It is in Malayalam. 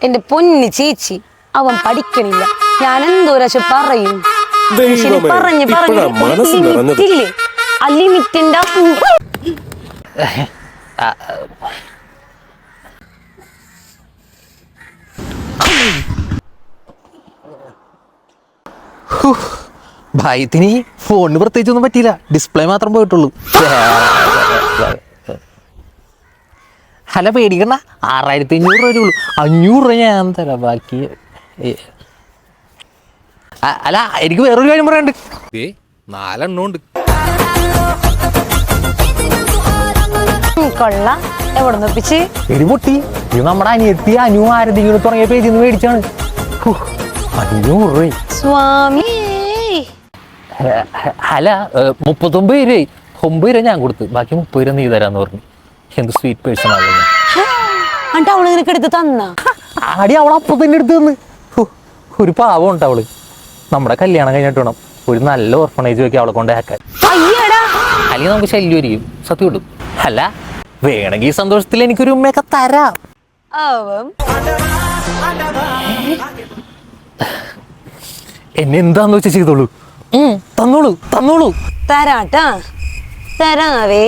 എന്റെ പൊന്നു ചേച്ചി, അവൻ പഠിക്കണില്ല. ഞാൻ എന്തോരാശ പറയും. പറഞ്ഞു ലിമിറ്റില്ലേ, ആ ലിമിറ്റിന്റെ ഭായത്തിന് ഫോണിന് പ്രത്യേകിച്ചൊന്നും പറ്റിയില്ല, ഡിസ്പ്ലേ മാത്രം പോയിട്ടുള്ളൂ. അല്ല പേടിക്കണ്ട, 6500 രൂപ, 500 രൂപ ഞാൻ തരാം. ബാക്കി അല്ല, എനിക്ക് വേറൊരു കാര്യം പറയാനുണ്ട്. 4 ഉണ്ട്. കൊള്ള എവിടെ ഒപ്പിച്ച് എടി പൊട്ടി, ഇത് നമ്മുടെ അനിയത്തി അനു ആരെങ്കിലും തുടങ്ങിയ പേജിൽ നിന്ന് മേടിച്ചാണ്. 500 രൂപ സ്വാമി. അല്ല 39 രൂപ, 9 രൂപ ഞാൻ കൊടുത്ത്, ബാക്കി 30 രൂപ നീ തരാന്ന് പറഞ്ഞു. എന്ത് സ്വീറ്റ് പേഴ്സൺ ആവുന്നു. അവള് നിനക്ക് എടുത്ത് തന്ന ആടി, അവൾ അപ്പൊ തന്നെ എടുത്ത് തന്ന്. ഒരു പാവം ഉണ്ട് അവള്. നമ്മുടെ കല്യാണം കഴിഞ്ഞിട്ട് വേണം ഒരു നല്ല ഓർഫണേജ് വെക്കി അവളെ കൊണ്ട് ആക്കാൻ. അല്ലെങ്കിൽ നമുക്ക് ശല്യമായിരിക്കും. സത്യം കിട്ടും. അല്ല വേണമെങ്കിൽ ഈ സന്തോഷത്തിൽ എനിക്കൊരു ഉമ്മയൊക്കെ തരാം. എന്നെ എന്താന്ന് വെച്ചാൽ ചെയ്തോളൂ. തന്നോളൂ തരാട്ടാ, തരാവേ.